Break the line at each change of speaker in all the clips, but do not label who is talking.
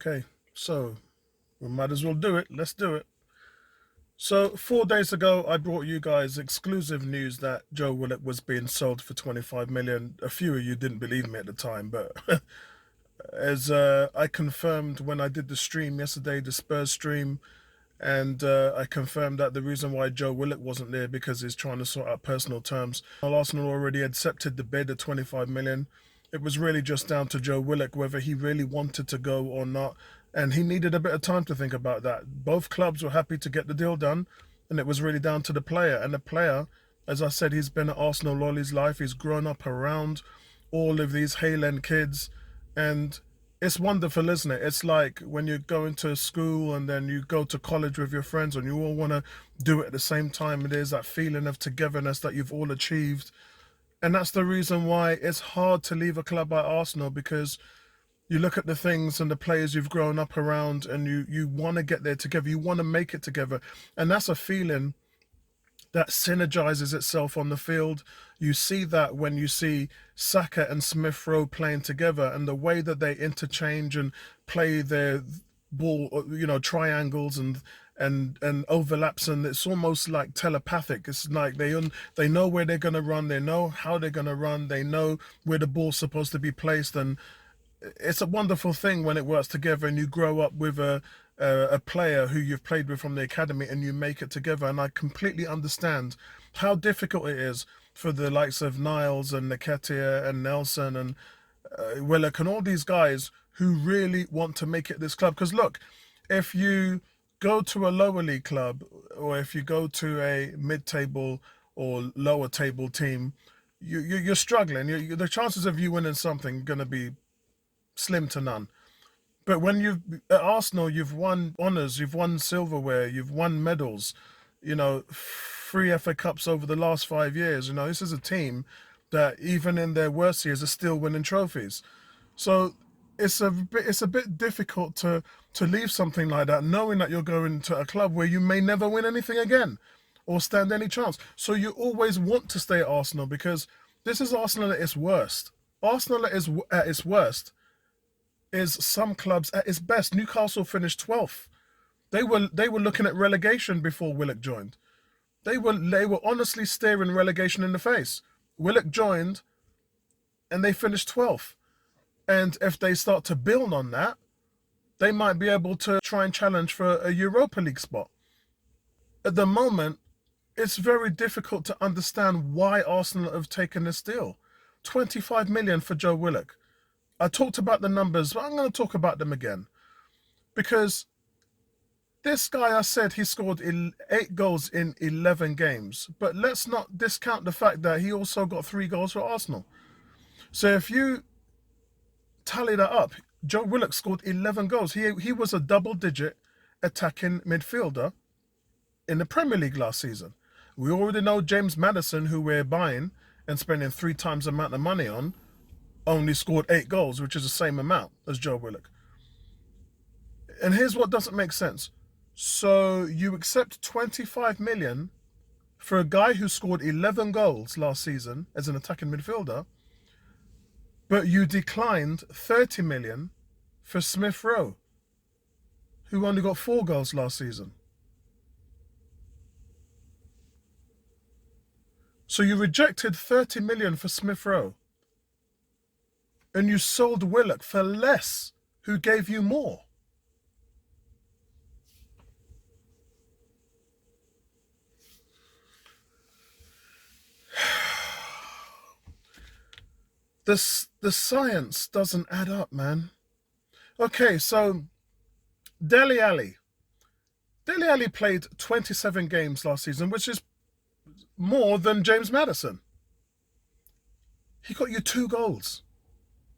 Okay, so we might as well do it. Let's do it. So 4 days ago, I brought you guys exclusive news that Joe Willock was being sold for 25 million. A few of you didn't believe me at the time, but as I confirmed when I did the stream yesterday, the Spurs stream, and I confirmed that the reason why Joe Willock wasn't there because he's trying to sort out personal terms. While Arsenal already accepted the bid at 25 million. It was really just down to Joe Willock whether he really wanted to go or not, and he needed a bit of time to think about that. Both clubs were happy to get the deal done, and it was really down to the player. And the player, as I said, he's been at Arsenal all his life. He's grown up around all of these Hale End kids, and it's wonderful, isn't it? It's like when you go into school and then you go to college with your friends and you all want to do it at the same time. It is that feeling of togetherness that you've all achieved. And that's the reason why it's hard to leave a club like Arsenal, because you look at the things and the players you've grown up around and you want to get there together. You want to make it together. And that's a feeling that synergizes itself on the field. You see that when you see Saka and Smith Rowe playing together, and the way that they interchange and play their ball, triangles and overlaps, and it's almost like telepathic. It's like they know where they're going to run, they know how they're going to run, they know where the ball's supposed to be placed, and it's a wonderful thing when it works together and you grow up with a player who you've played with from the academy and you make it together. And I completely understand how difficult it is for the likes of Niles and Nketiah and Nelson and Willock and all these guys who really want to make it this club. Because look, if you go to a lower league club or if you go to a mid-table or lower table team, you're struggling. The chances of you winning something are going to be slim to none. But when at Arsenal, you've won honours, you've won silverware, you've won medals, 3 FA Cups over the last 5 years. This is a team that even in their worst years are still winning trophies. So it's a bit difficult to leave something like that, knowing that you're going to a club where you may never win anything again or stand any chance. So you always want to stay at Arsenal, because this is Arsenal at its worst. Arsenal at its worst is some clubs at its best. Newcastle finished 12th. They were looking at relegation before Willock joined. They were honestly staring relegation in the face. Willock joined and they finished 12th. And if they start to build on that, they might be able to try and challenge for a Europa League spot. At the moment, it's very difficult to understand why Arsenal have taken this deal. 25 million for Joe Willock. I talked about the numbers, but I'm going to talk about them again. Because this guy, I said he scored 8 goals in 11 games. But let's not discount the fact that he also got 3 goals for Arsenal. So if you tally that up, Joe Willock scored 11 goals. He was a double-digit attacking midfielder in the Premier League last season. We already know James Maddison, who we're buying and spending 3 times the amount of money on, only scored 8 goals, which is the same amount as Joe Willock. And here's what doesn't make sense. So you accept 25 million for a guy who scored 11 goals last season as an attacking midfielder, but you declined 30 million for Smith Rowe, who only got 4 goals last season. So you rejected 30 million for Smith Rowe, and you sold Willock for less, who gave you more. The science doesn't add up, man. Okay, so Dele Alli. Dele Alli played 27 games last season, which is more than James Maddison. He got you 2 goals.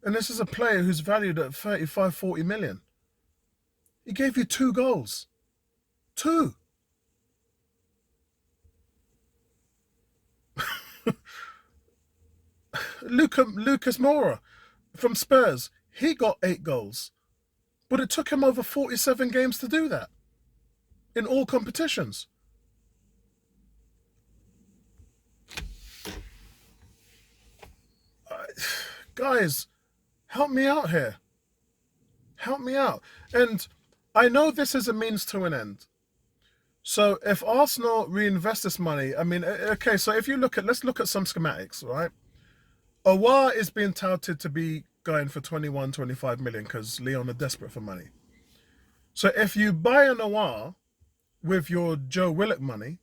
And this is a player who's valued at 35, 40 million. He gave you 2 goals. 2. Lucas Moura from Spurs, he got 8 goals. But it took him over 47 games to do that in all competitions. Guys, help me out here. Help me out. And I know this is a means to an end. So if Arsenal reinvest this money, I mean, okay, so if you look at, let's look at some schematics, right? Aouar is being touted to be going for 21, 25 million because Lyon are desperate for money. So if you buy an Aouar with your Joe Willock money,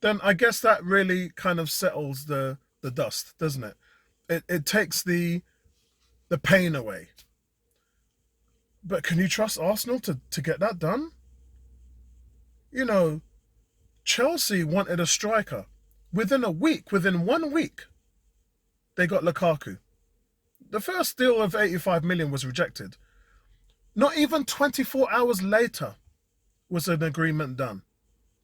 then I guess that really kind of settles the dust, doesn't it? It takes the pain away. But can you trust Arsenal to get that done? You know, Chelsea wanted a striker. Within 1 week, they got Lukaku. The first deal of 85 million was rejected. Not even 24 hours later was an agreement done.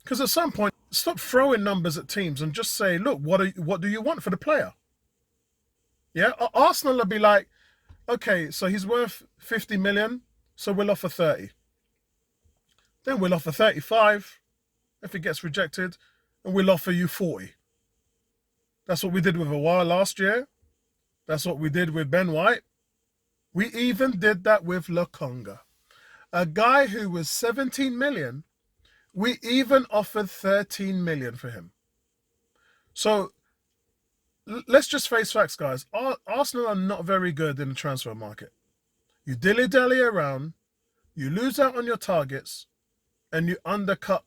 Because at some point, stop throwing numbers at teams and just say, look, what do you want for the player? Yeah, Arsenal will be like, okay, so he's worth 50 million, so we'll offer 30. Then we'll offer 35 if it gets rejected, and we'll offer you 40. That's what we did with Aouar last year. That's what we did with Ben White. We even did that with Lokonga. A guy who was 17 million, we even offered 13 million for him. So let's just face facts, guys. Arsenal are not very good in the transfer market. You dilly-dally around, you lose out on your targets, and you undercut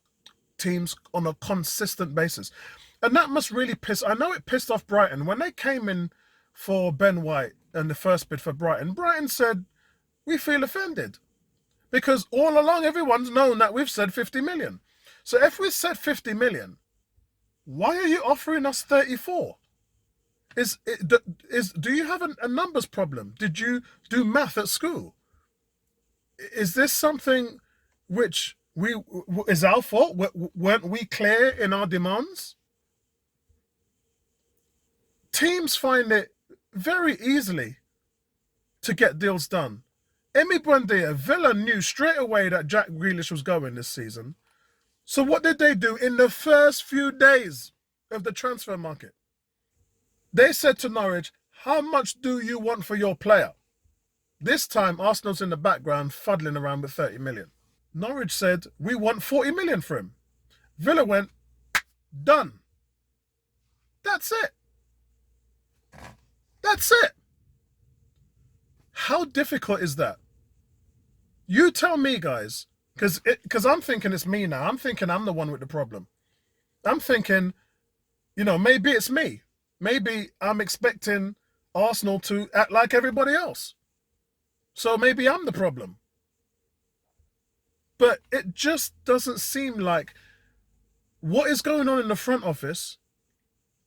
teams on a consistent basis. And that must really I know it pissed off Brighton. When they came in for Ben White and the first bid for Brighton, Brighton said, we feel offended. Because all along, everyone's known that we've said 50 million. So if we said 50 million, why are you offering us 34? Do you have a numbers problem? Did you do math at school? Is this something which is our fault? Weren't we clear in our demands? Teams find it very easily to get deals done. Emi Buendia, Villa knew straight away that Jack Grealish was going this season. So what did they do in the first few days of the transfer market? They said to Norwich, how much do you want for your player? This time, Arsenal's in the background fuddling around with 30 million. Norwich said, we want 40 million for him. Villa went, done. That's it. That's it. How difficult is that? You tell me, guys, because I'm thinking it's me now. I'm thinking I'm the one with the problem. I'm thinking, maybe it's me. Maybe I'm expecting Arsenal to act like everybody else. So maybe I'm the problem. But it just doesn't seem like what is going on in the front office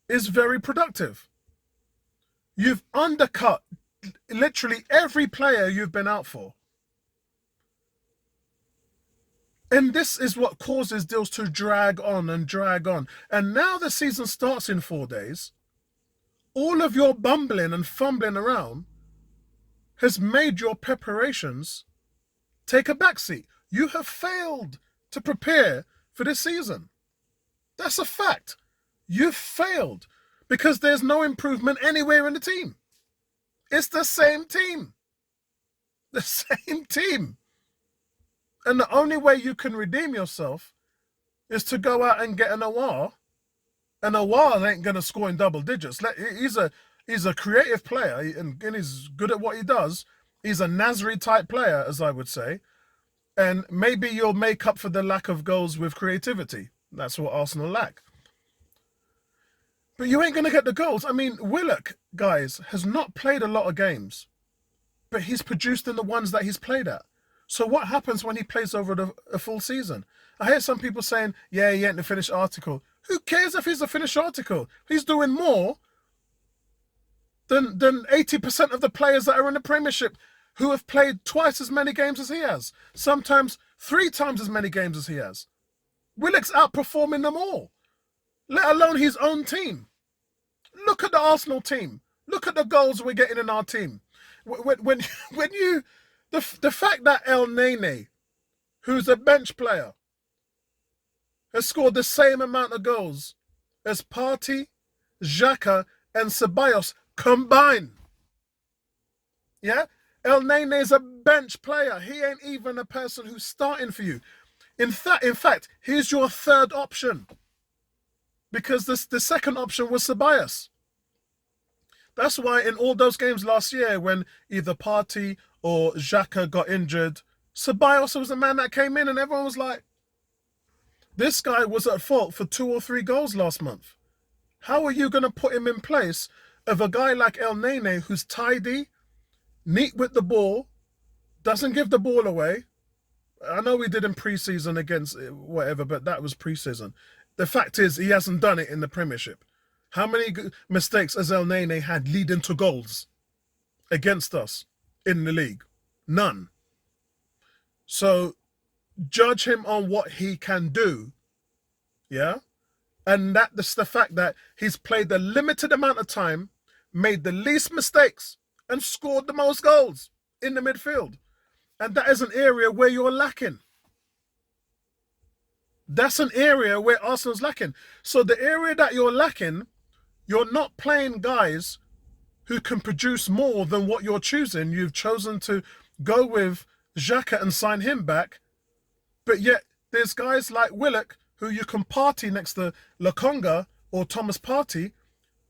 is very productive. You've undercut literally every player you've been out for. And this is what causes deals to drag on and drag on. And now the season starts in 4 days. All of your bumbling and fumbling around has made your preparations take a backseat. You have failed to prepare for this season. That's a fact. You've failed because there's no improvement anywhere in the team. It's the same team. The same team. And the only way you can redeem yourself is to go out and get an Aouar. And Aouar ain't going to score in double digits. He's a creative player and he's good at what he does. He's a Nasri type player, as I would say. And maybe you'll make up for the lack of goals with creativity. That's what Arsenal lack. But you ain't going to get the goals. I mean, Willock, guys, has not played a lot of games. But he's produced in the ones that he's played at. So what happens when he plays over a full season? I hear some people saying, yeah, he ain't the finished article. Who cares if he's a finished article? He's doing more than 80% of the players that are in the Premiership who have played twice as many games as he has. Sometimes 3 times as many games as he has. Willock's outperforming them all, let alone his own team. Look at the Arsenal team. Look at the goals we're getting in our team. The fact that El Nene, who's a bench player, has scored the same amount of goals as Partey, Xhaka, and Ceballos combined. Yeah? El Nene is a bench player. He ain't even a person who's starting for you. In fact, here's your third option. Because the second option was Ceballos. That's why in all those games last year when either Partey or Xhaka got injured, Ceballos was the man that came in and everyone was like, this guy was at fault for 2 or 3 goals last month. How are you going to put him in place of a guy like El Nene who's tidy, neat with the ball, doesn't give the ball away? I know we did in pre-season against whatever, but that was pre-season. The fact is he hasn't done it in the Premiership. How many mistakes has El Nene had leading to goals against us in the league? None. So judge him on what he can do. Yeah? And that's the fact that he's played the limited amount of time, made the least mistakes, and scored the most goals in the midfield. And that is an area where you're lacking. That's an area where Arsenal's lacking. So the area that you're lacking, you're not playing guys who can produce more than what you're choosing. You've chosen to go with Xhaka and sign him back. But yet there's guys like Willock who you can party next to Lokonga or Thomas Partey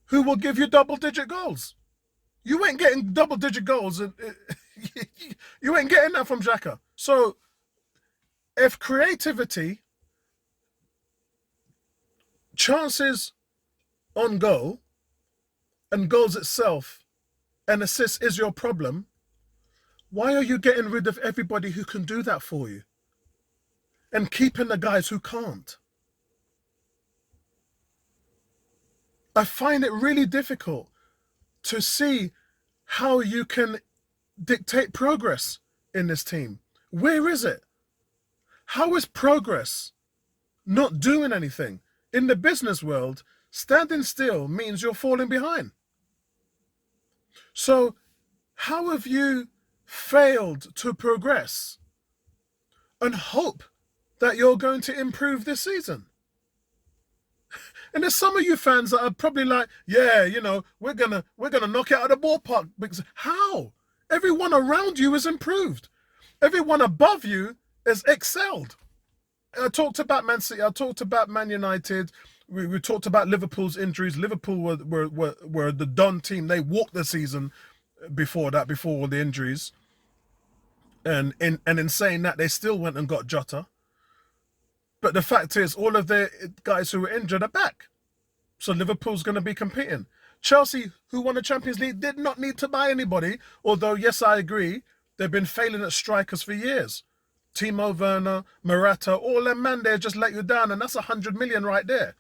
who will give you double-digit goals. You ain't getting double-digit goals. You ain't getting that from Xhaka. So if creativity, chances on goal, and goals itself and assists is your problem, why are you getting rid of everybody who can do that for you and keeping the guys who can't? I find it really difficult to see how you can dictate progress in this team. Where is it? How is progress not doing anything? In the business world, standing still means you're falling behind. So how have you failed to progress and hope that you're going to improve this season? And there's some of you fans that are probably like, yeah, you know, we're gonna knock it out of the ballpark. Because how? Everyone around you has improved. Everyone above you has excelled. I talked about Man City. I talked about Man United. We talked about Liverpool's injuries. Liverpool were the done team. They walked the season before all the injuries. And in saying that, they still went and got Jota. But the fact is, all of the guys who were injured are back. So Liverpool's going to be competing. Chelsea, who won the Champions League, did not need to buy anybody. Although, yes, I agree, they've been failing at strikers for years. Timo Werner, Morata, all them man there just let you down. And that's 100 million right there.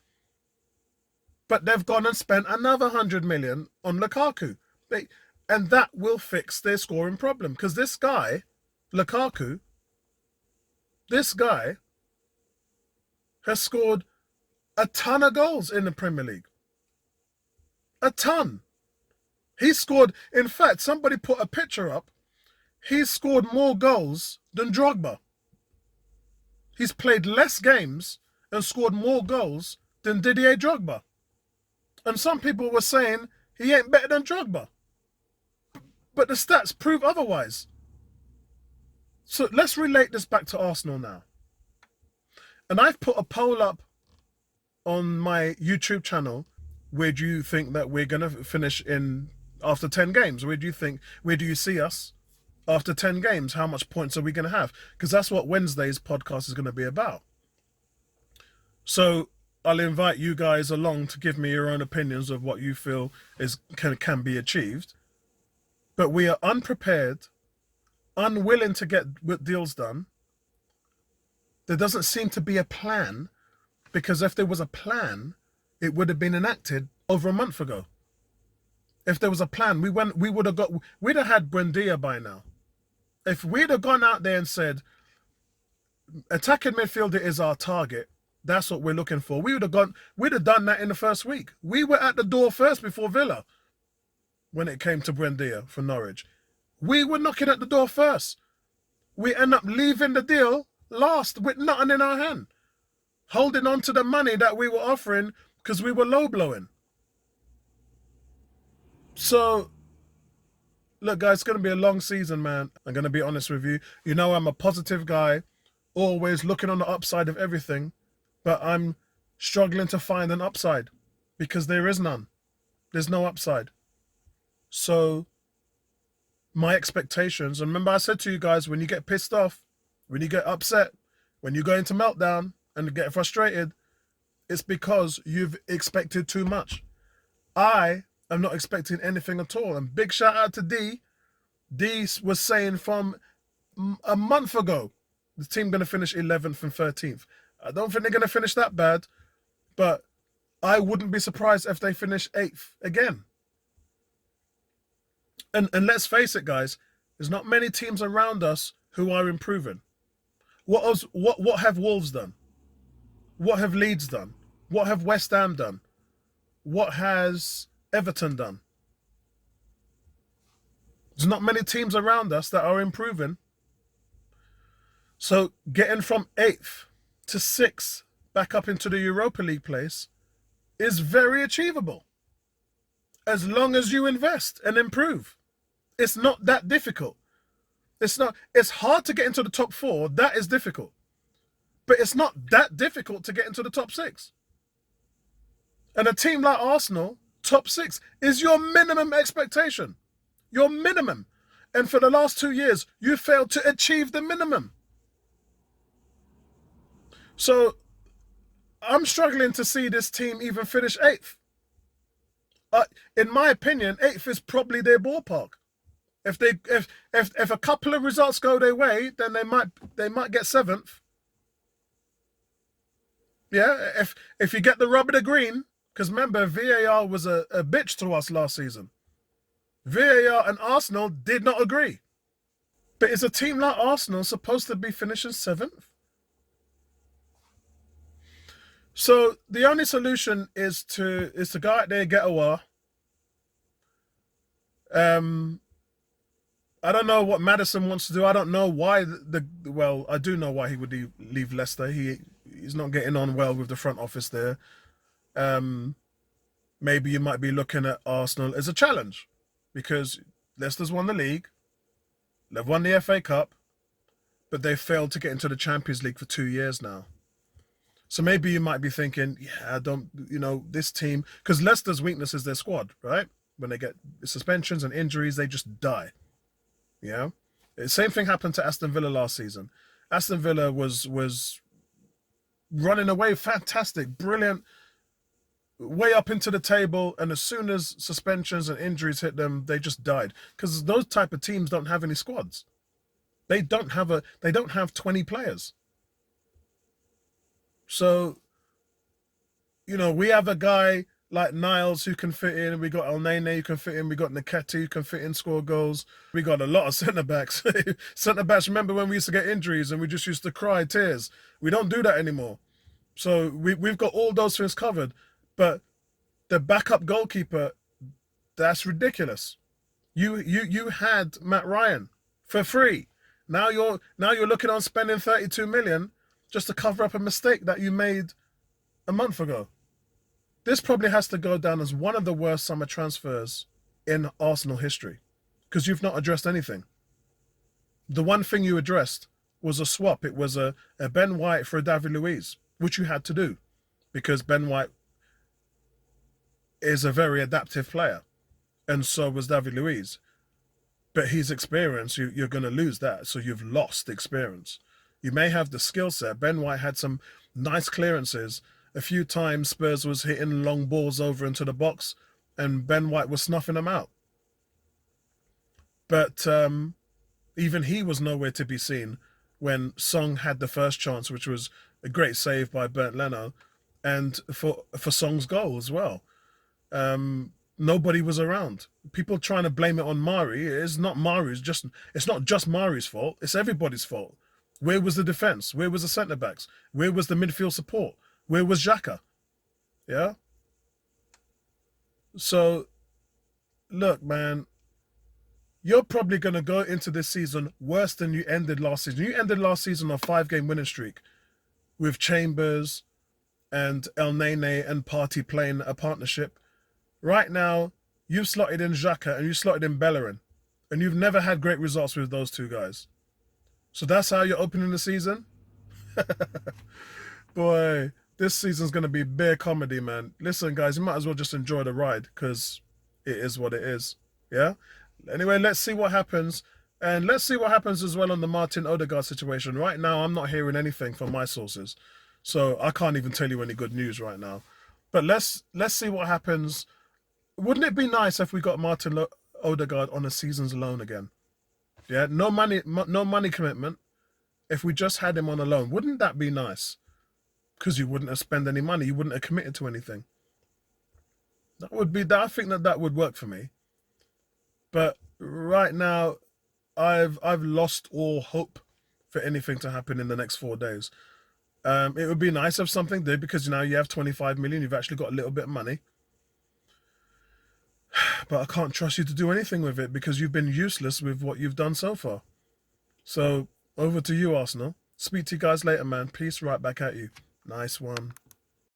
But they've gone and spent another 100 million on Lukaku. And that will fix their scoring problem. Because this guy, Lukaku, this guy has scored a ton of goals in the Premier League. A ton. He scored, in fact, somebody put a picture up. He's scored more goals than Drogba. He's played less games and scored more goals than Didier Drogba. And some people were saying he ain't better than Drogba. But the stats prove otherwise. So let's relate this back to Arsenal now. And I've put a poll up on my YouTube channel. Where do you think that we're going to finish in after 10 games? Where do you see us after 10 games? How much points are we going to have? Because that's what Wednesday's podcast is going to be about. So I'll invite you guys along to give me your own opinions of what you feel can be achieved. But we are unprepared, unwilling to get deals done. There doesn't seem to be a plan, because if there was a plan, it would have been enacted over a month ago. If there was a plan, we'd have had Buendia by now. If we'd have gone out there and said, attacking midfielder is our target, that's what we're looking for, we'd have done that in the first week. We were at the door first before Villa when it came to Buendia for Norwich. We were knocking at the door first. We end up leaving the deal last with nothing in our hand, holding on to the money that we were offering because we were low blowing. So Look, guys, it's going to be a long season, man. I'm going to be honest with you. You know, I'm a positive guy, always looking on the upside of everything, but I'm struggling to find an upside because there is none. There's no upside. So my expectations, and remember I said to you guys, when you get pissed off, when you get upset, when you go into meltdown and get frustrated, it's because you've expected too much. I am not expecting anything at all. And big shout out to D. D was saying from a month ago, the team going to finish 11th and 13th. I don't think they're going to finish that bad, but I wouldn't be surprised if they finish 8th again. And let's face it, guys, there's not many teams around us who are improving. What have Wolves done? What have Leeds done? What have West Ham done? What has Everton done? There's not many teams around us that are improving. So getting from 8th to 6th back up into the Europa League place is very achievable. As long as you invest and improve. It's not that difficult. It's hard to get into the top 4. That is difficult. But it's not that difficult to get into the top 6. And a team like Arsenal, top 6 is your minimum expectation. Your minimum. And for the last 2 years, you failed to achieve the minimum. So I'm struggling to see this team even finish 8th. In my opinion, 8th is probably their ballpark. If a couple of results go their way, then they might get 7th. Yeah, if you get the rub of the green, because remember, VAR was a bitch to us last season. VAR and Arsenal did not agree. But is a team like Arsenal supposed to be finishing 7th? So the only solution is to go out there and get a war. I don't know what Maddison wants to do. I don't know why well, I do know why he would leave Leicester. He's not getting on well with the front office there. Maybe you might be looking at Arsenal as a challenge because Leicester's won the league. They've won the FA Cup, but they failed to get into the Champions League for 2 years now. So maybe you might be thinking, yeah, this team, because Leicester's weakness is their squad, right? When they get suspensions and injuries, they just die. Yeah. The same thing happened to Aston Villa last season. Aston Villa was running away, fantastic, brilliant, way up into the table, and as soon as suspensions and injuries hit them, they just died. Because those type of teams don't have any squads. They don't have 20 players. So, we have a guy like Niles who can fit in. We got El Nene who can fit in. We got Nketiah who can fit in, score goals. We got a lot of centre-backs. Centre-backs, remember when we used to get injuries and we just used to cry tears? We don't do that anymore. So we've got all those things covered. But the backup goalkeeper, that's ridiculous. You had Matt Ryan for free. Now you're looking on spending 32 million just to cover up a mistake that you made a month ago. This probably has to go down as one of the worst summer transfers in Arsenal history because you've not addressed anything. The one thing you addressed was a swap. It was a Ben White for a David Luiz, which you had to do because Ben White is a very adaptive player, and so was David Luiz. But his experience, you're going to lose that, so you've lost the experience. You may have the skill set. Ben White had some nice clearances. A few times Spurs was hitting long balls over into the box and Ben White was snuffing them out. But even he was nowhere to be seen when Song had the first chance, which was a great save by Bernd Leno, and for Song's goal as well. Nobody was around. People trying to blame it on Mari. It's not it's not just Mari's fault. It's everybody's fault. Where was the defense? Where was the centre-backs? Where was the midfield support? Where was Xhaka? Yeah? So, look, man, you're probably going to go into this season worse than you ended last season. You ended last season on a 5-game winning streak with Chambers and El Nene and Partey playing a partnership. Right now, you've slotted in Xhaka and you slotted in Bellerin. And you've never had great results with those two guys. So that's how you're opening the season? Boy, this season's going to be bare comedy, man. Listen, guys, you might as well just enjoy the ride because it is what it is. Yeah? Anyway, let's see what happens. And let's see what happens as well on the Martin Odegaard situation. Right now, I'm not hearing anything from my sources. So I can't even tell you any good news right now. But let's see what happens. Wouldn't it be nice if we got Martin Odegaard on a season's loan again? Yeah, no money commitment. If we just had him on a loan, wouldn't that be nice? Because you wouldn't have spent any money, you wouldn't have committed to anything. That would be that. I think that would work for me. But right now, I've lost all hope for anything to happen in the next 4 days. It would be nice if something did, because now you have 25 million. You've actually got a little bit of money. But I can't trust you to do anything with it because you've been useless with what you've done so far. So over to you, Arsenal. Speak to you guys later, man. Peace, right back at you. Nice one.